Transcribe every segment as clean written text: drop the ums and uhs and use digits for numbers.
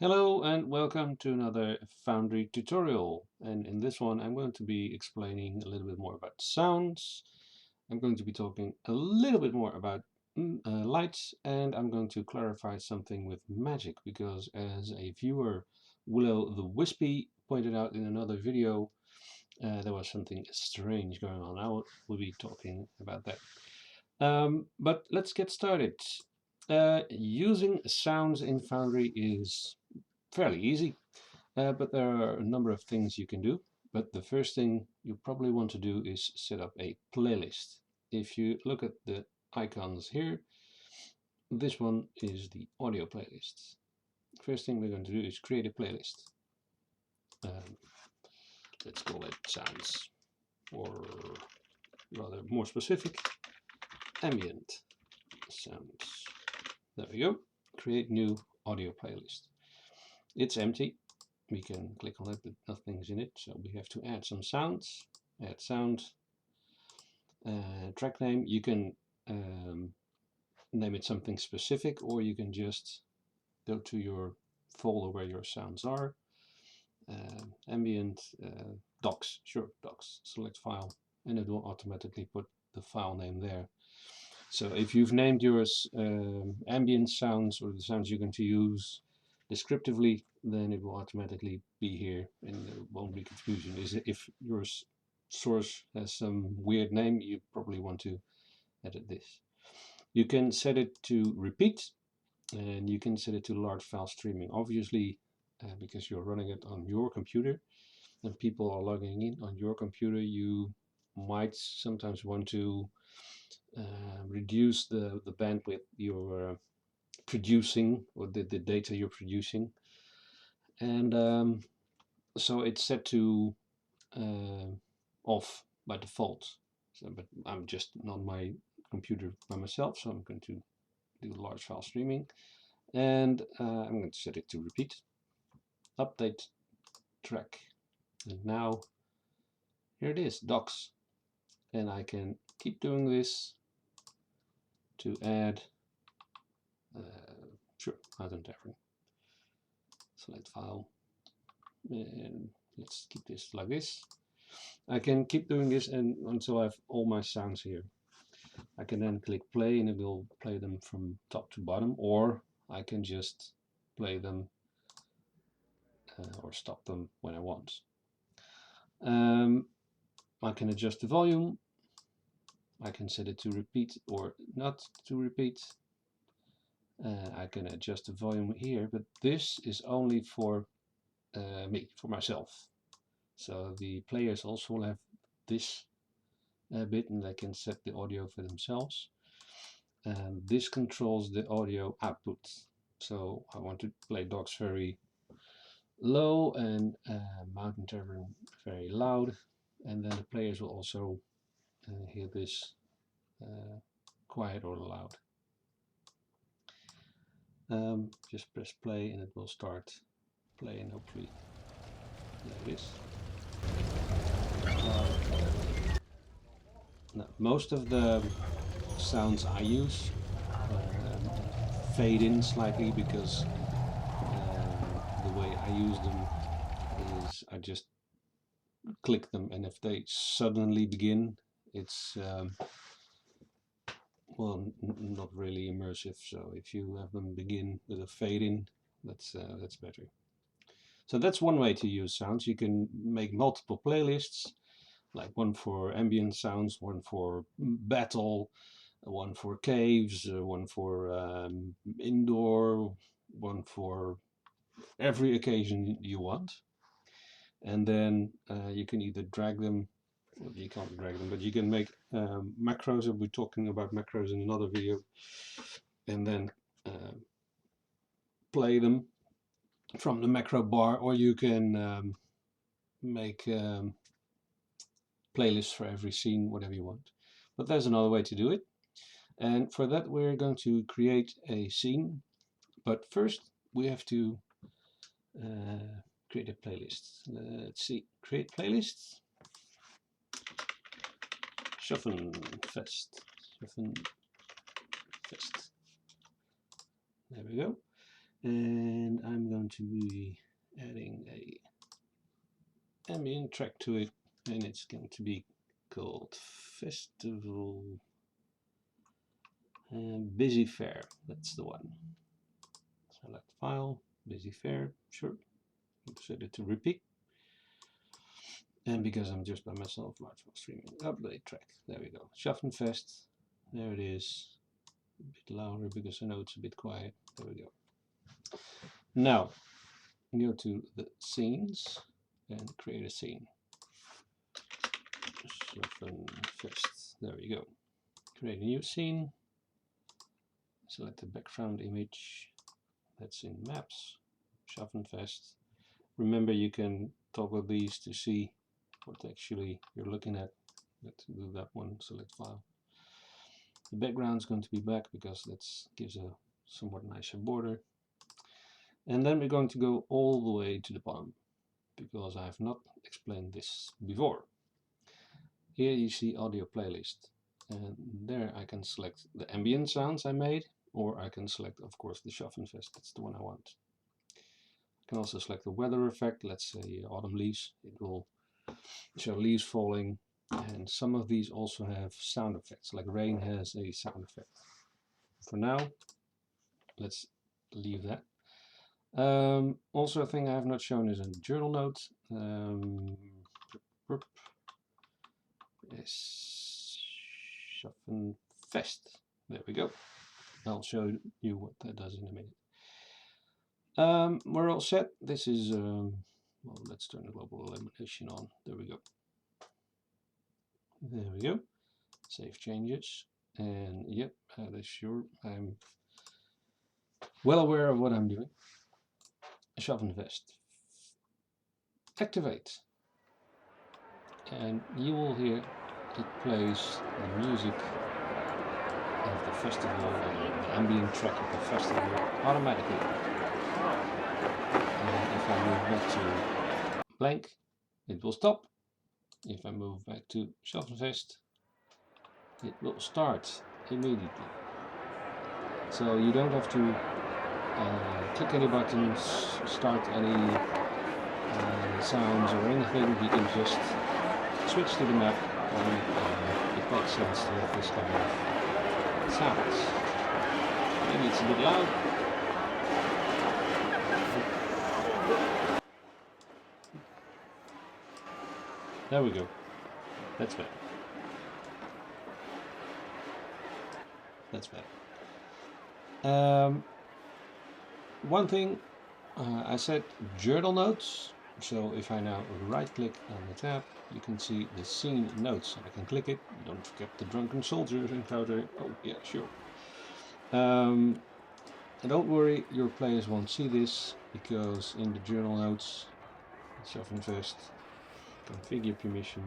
Hello and welcome to another Foundry tutorial, and in this one I'm going to be explaining a little bit more about sounds. I'm going to be talking a little bit more about lights, and I'm going to clarify something with Magick, because as a viewer, Willow the Wispy, pointed out in another video, there was something strange going on. I will be talking about that. But let's get started. Using sounds in Foundry is fairly easy, but there are a number of things you can do. But the first thing you probably want to do is set up a playlist. If you look at the icons here, this one is the audio playlist. First thing we're going to do is create a playlist. Let's call it sounds, or rather more specific, ambient sounds. There we go. Create new audio playlist. It's empty. We can click on it, but nothing's in it, so we have to add some sounds. Add sound. Track name, you can name it something specific, or you can just go to your folder where your sounds are. Ambient, docs, sure, docs, select file, and it will automatically put the file name there. So if you've named yours ambient sounds, or the sounds you're going to use descriptively, then it will automatically be here and there won't be confusion. If your source has some weird name, you probably want to edit this. You can set it to repeat, and you can set it to large file streaming. Obviously, because you're running it on your computer and people are logging in on your computer, you might sometimes want to reduce the bandwidth you're producing, or the data you're producing, and so it's set to off by default. So, but I'm just on my computer by myself, so I'm going to do large file streaming, and I'm going to set it to repeat. Update track, and now here it is, docs, and I can keep doing this to add sure, I don't have select file, and let's keep this like this. I can keep doing this until I have all my sounds here. I can then click play and it will play them from top to bottom, or I can just play them or stop them when I want. I can adjust the volume. I can set it to repeat or not to repeat. I can adjust the volume here, but this is only for me, for myself. So the players also will have this bit, and they can set the audio for themselves. And this controls the audio output. So I want to play dogs very low and mountain tavern very loud, and then the players will also hear this quiet or loud. Just press play and it will start playing, hopefully. There it is. Now, most of the sounds I use fade in slightly, because the way I use them is I just click them, and if they suddenly begin, it's well, not really immersive. So if you have them begin with a fade in, that's better. So that's one way to use sounds. You can make multiple playlists, like one for ambient sounds, one for battle, one for caves, one for indoor, one for every occasion you want. And then you can either drag them, well, you can't drag them, but you can make macros, and we're talking about macros in another video, and then play them from the macro bar, or you can make playlists for every scene, whatever you want. But there's another way to do it, and for that we're going to create a scene, but first we have to create a playlist. Let's see, create playlists. Shuffenfest. There we go. And I'm going going to be adding a ambient track to it, and it's going to be called Festival Busy Fair. That's the one. Select file, Busy Fair, sure. Set it to repeat. And because I'm just by myself, smartphone streaming, update track. There we go. Schaffenfest. There it is. A bit louder because I know it's a bit quiet. There we go. Now, go to the scenes and create a scene. Schaffenfest. There we go. Create a new scene. Select the background image. That's in Maps. Schaffenfest. Remember, you can toggle these to see what actually you're looking at. Let's do that one. Select file. The background is going to be black because that gives a somewhat nicer border. And then we're going to go all the way to the bottom because I have not explained this before. Here you see audio playlist, and there I can select the ambient sounds I made, or I can select, of course, the Schaffenfest. That's the one I want. I can also select the weather effect. Let's say autumn leaves. It will show leaves falling, and some of these also have sound effects, like rain has a sound effect. For now, let's leave that. Also, a thing I have not shown is a journal note. Schaffenfest. There we go. I'll show you what that does in a minute. We're all set. This is, well, let's turn the global illumination on. There we go. There we go. Save changes. And yep, that is sure. I'm well aware of what I'm doing. Schaffenfest. Activate. And you will hear it plays the music of the festival, the ambient track of the festival automatically. And if I move back to blank, it will stop. If I move back to Schaffenfest, it will start immediately. So you don't have to click any buttons, start any sounds or anything. You can just switch to the map, and it makes sense to have this kind of sounds. Maybe it's a bit loud. There we go. That's better. That's better. One thing, I said journal notes. So if I now right click on the tab, you can see the scene notes. I can click it. Don't forget the drunken soldiers encounter. Oh yeah, sure. And don't worry, your players won't see this because in the journal notes, Schaffenfest, configure permission,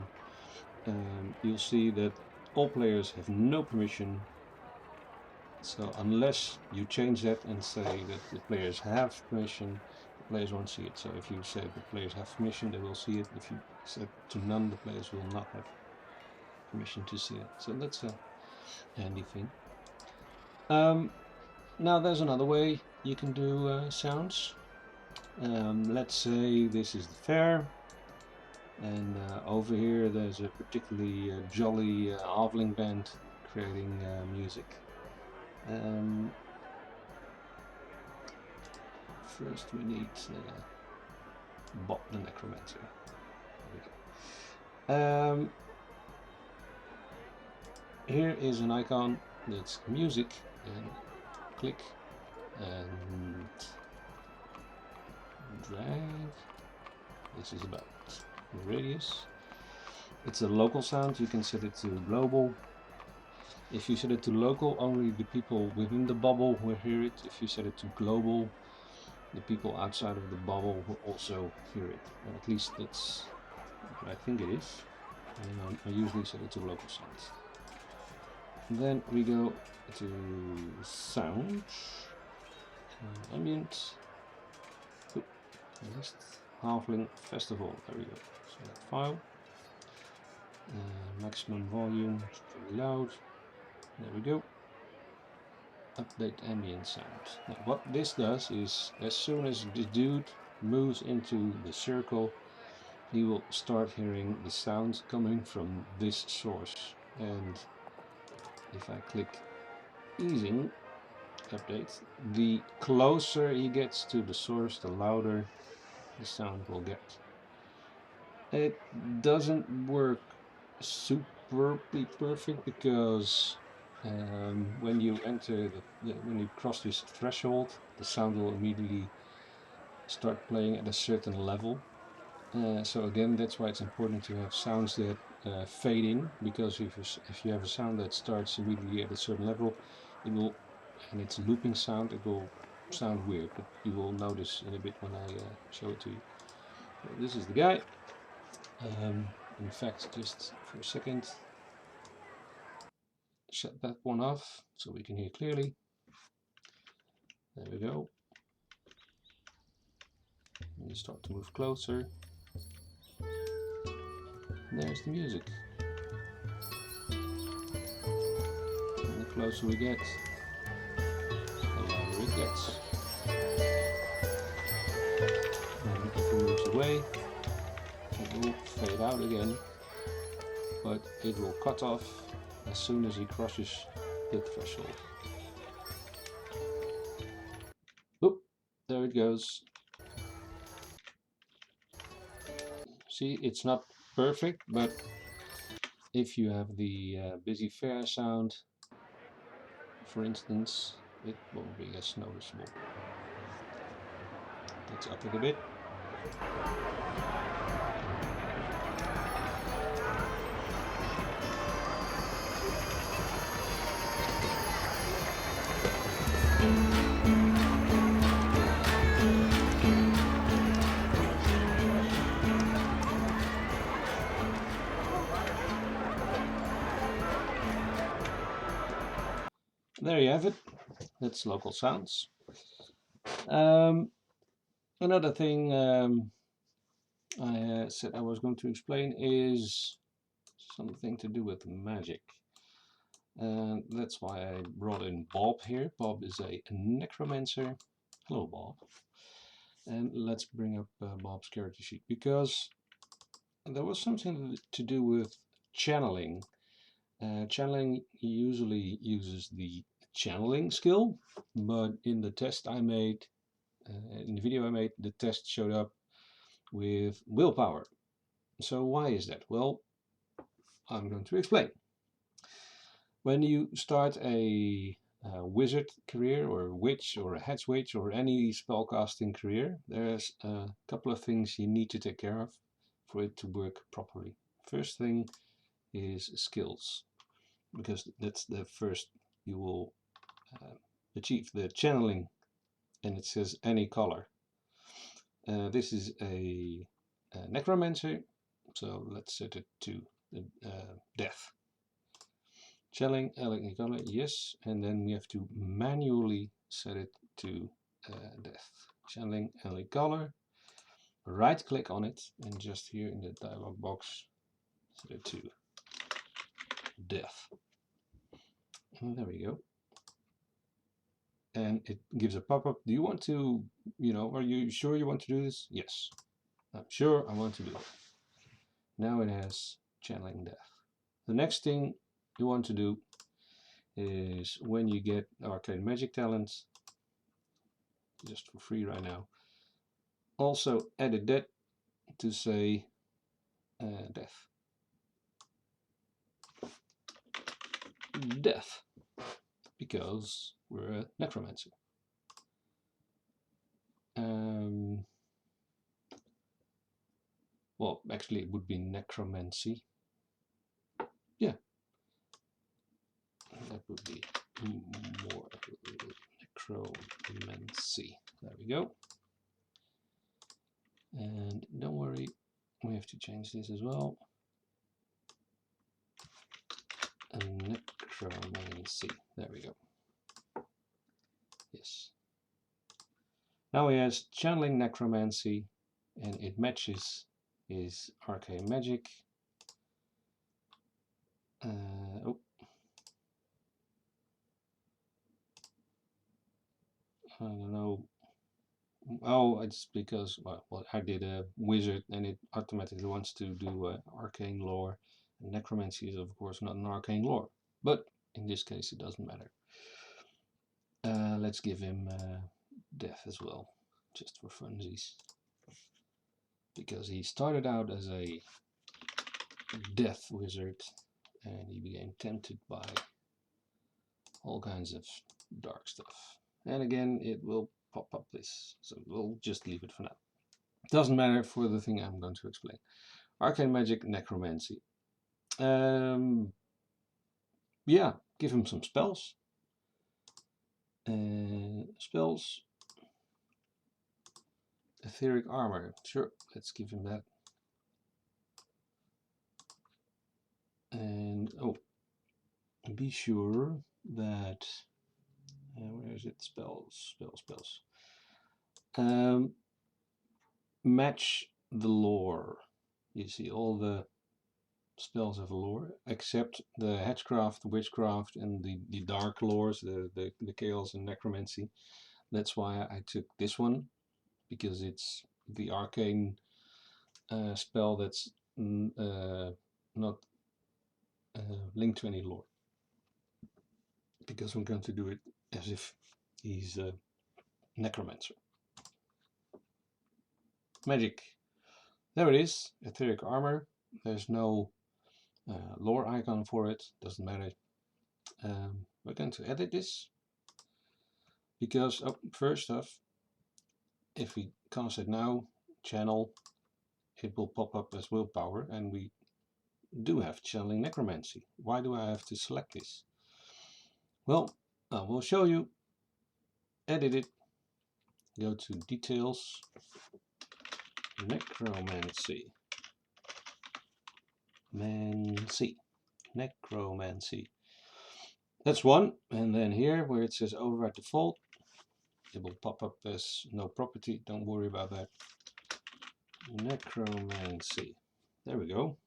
you'll see that all players have no permission. So unless you change that and say that the players have permission, the players won't see it. So if you say the players have permission, they will see it. If you set to none, the players will not have permission to see it. So that's a handy thing. Now there's another way you can do sounds. Let's say this is the fair, and over here there's a particularly jolly halfling band creating music. First we need Bob the Necromancer. Here is an icon that's music, and click and drag. This is about the radius. It's a local sound. You can set it to global. If you set it to local, only the people within the bubble will hear it. If you set it to global, the people outside of the bubble will also hear it. And at least that's what I think it is. I usually set it to local sounds. And then we go to sound, ambient, list, halfling festival. There we go. Select file, maximum volume, it's pretty loud. There we go. update ambient sound. Now, what this does is, as soon as the dude moves into the circle, you will start hearing the sound coming from this source. And if I click easing update, the closer he gets to the source, the louder the sound will get. It doesn't work super perfect because when you enter when you cross this threshold, the sound will immediately start playing at a certain level. So again, that's why it's important to have sounds that fade in, because if you have a sound that starts immediately at a certain level, it will, and it's a looping sound, it will sound weird. But you will notice in a bit when I show it to you. So this is the guy. In fact, just for a second, shut that one off so we can hear clearly. There we go. And you start to move closer. There's the music. And the closer we get, the louder it gets. And if he moves away, it will fade out again, but it will cut off as soon as he crosses the threshold. Oop, there it goes. See, it's not perfect, but if you have the busy fair sound, for instance, it won't be as noticeable. Let's up it a bit. There you have it. That's local sounds. Another thing I said I was going to explain is something to do with Magick. And that's why I brought in Bob here. Bob is a necromancer. Hello, Bob. And let's bring up Bob's character sheet, because there was something to do with channeling. Channeling usually uses the channeling skill, but in the test I made, in the video I made, the test showed up with willpower. So why is that? Well, I'm going to explain. When you start a wizard career, or a witch, or a hedge witch, or any spellcasting career, there's a couple of things you need to take care of for it to work properly. First thing is skills, because that's the first you will achieve, the channeling, and it says any color. This is a necromancer, so let's set it to death. Channeling any color, yes, and then we have to manually set it to death. Channeling any color, right click on it, and just here in the dialog box set it to death. And there we go. And it gives a pop-up. Do you want to, are you sure you want to do this? Yes, I'm sure I want to do it. Now it has channeling death. The next thing you want to do is, when you get arcane magic talents, just for free right now, also edit that to say death. Death, because we're a necromancer. Well, actually it would be necromancy. Yeah, that would be more necromancy. There we go. And don't worry, we have to change this as well. Necromancy. There we go. Yes. Now he has channeling necromancy, and it matches his arcane magic. Oh. I don't know. Oh, it's because well, I did a wizard and it automatically wants to do arcane lore. And necromancy is of course not an arcane lore, but in this case it doesn't matter. Let's give him death as well, just for funsies, because he started out as a death wizard and he became tempted by all kinds of dark stuff. And again, it will pop up this, so we'll just leave it for now. Doesn't matter for the thing I'm going to explain. Arcane magic, necromancy. Yeah, give him some spells. Spells. Etheric armor. Sure, let's give him that. And oh, be sure that where is it? Spells. Match the lore. You see, all the spells have a lore, except the Hedgecraft, Witchcraft, and the dark lores, the Chaos and Necromancy. That's why I took this one, because it's the arcane spell that's not linked to any lore. Because I'm going to do it as if he's a necromancer. Magick. There it is, etheric armor. There's no lore icon for it, doesn't matter. We're going to edit this because first off, if we cast it now, channel, it will pop up as willpower, and we do have channeling necromancy. Why do I have to select this? Well, I will show you. Edit it, go to details, necromancy, necromancy. That's one, and then here where it says override default, it will pop up as no property. Don't worry about that. Necromancy. There we go.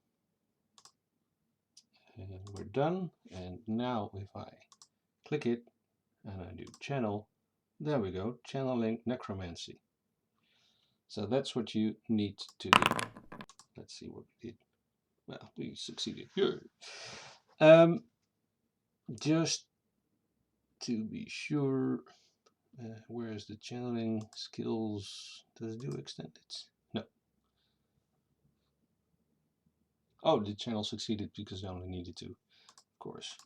And we're done. And now if I click it and I do channel, there we go. Channeling necromancy. So that's what you need to do. Let's see what we did. Well, we succeeded. Good. Just to be sure, where is the channeling skills? Does it do extended? No. Oh, the channel succeeded because I only needed to, of course.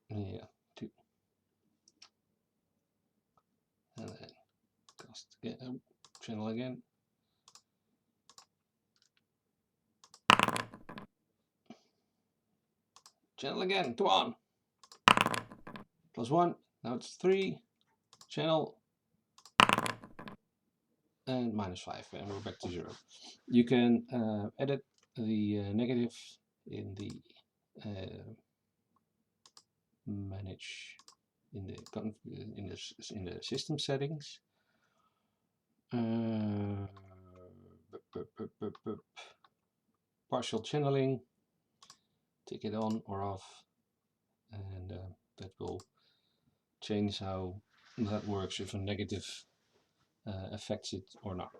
Yeah, 2. And then cast again, channel again. Channel again, come on. +1, now it's 3. Channel. And -5, and we're back to 0. You can edit the negative in the manage in the system settings. Partial channeling, take it on or off, and that will change how that works, if a negative affects it or not.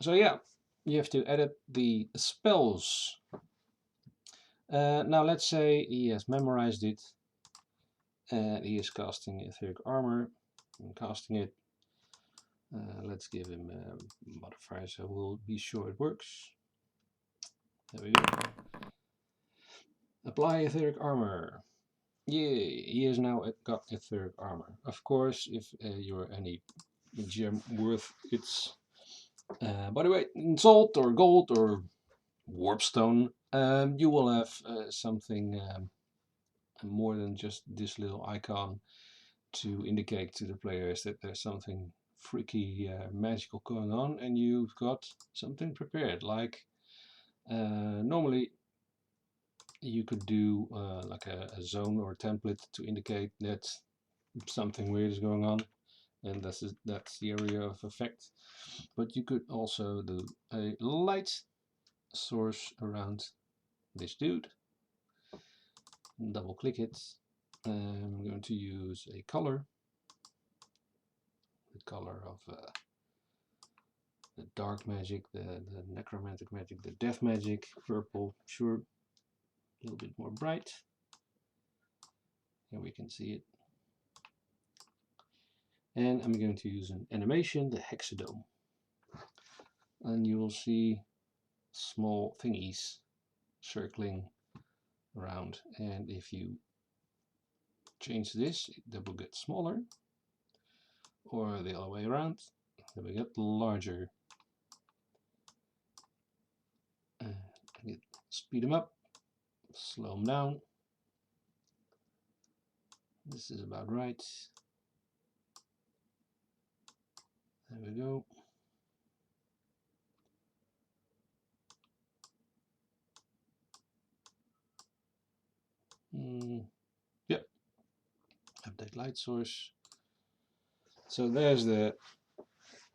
So yeah, you have to edit the spells. Now let's say he has memorized it and he is casting etheric armor. I'm casting it. Let's give him a modifier so we'll be sure it works. There we go. Apply etheric armor. Yay, he has now got etheric armor. Of course, if you're any gem worth its body weight in salt or gold or warpstone, you will have something more than just this little icon to indicate to the players that there's something freaky magical going on, and you've got something prepared. Like normally you could do like a zone or a template to indicate that something weird is going on, and that's the area of effect. But you could also do a light source around this dude. Double click it, I'm going to use a color, the color of the dark magic, the necromantic magic, the death magic, purple, sure, a little bit more bright. Here we can see it. And I'm going to use an animation, the hexadome. And you will see small thingies circling around. And if you change this, it will get smaller. Or the other way around, it will get larger. Speed them up, slow them down. This is about right. There we go. Yep. Update light source. So there's the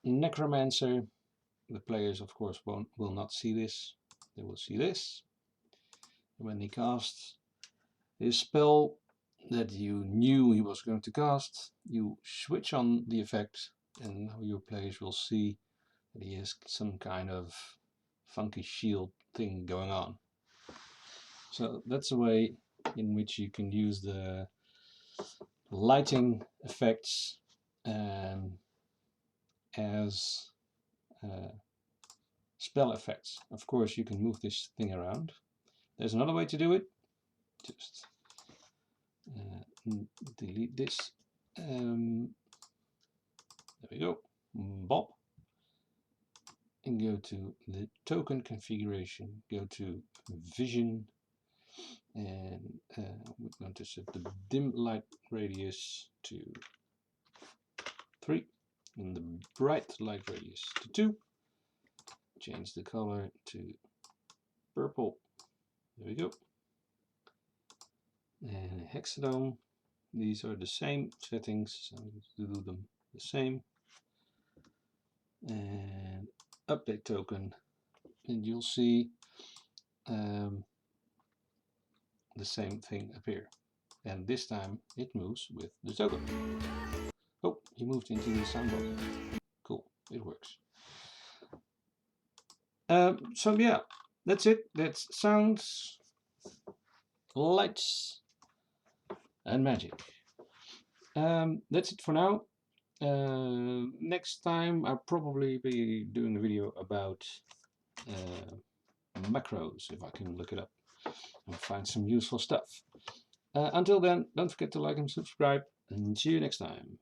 necromancer. The players, of course, will not see this. They will see this. When he casts his spell that you knew he was going to cast, you switch on the effect, and now your players will see that he has some kind of funky shield thing going on. So that's a way in which you can use the lighting effects as spell effects. Of course, you can move this thing around. There's another way to do it. Just delete this. There we go. Bob. And go to the token configuration. Go to vision. And we're going to set the dim light radius to 3 and the bright light radius to 2. Change the color to purple. There we go. And hexadome. These are the same settings, so I'm going to do them the same. And update token, and you'll see the same thing appear, and this time it moves with the token. Oh, he moved into the sound box. Cool, it works. So yeah, that's it. That's sounds, lights, and magic. That's it for now. Next time I'll probably be doing a video about macros, if I can look it up and find some useful stuff. Until then, don't forget to like and subscribe, and see you next time.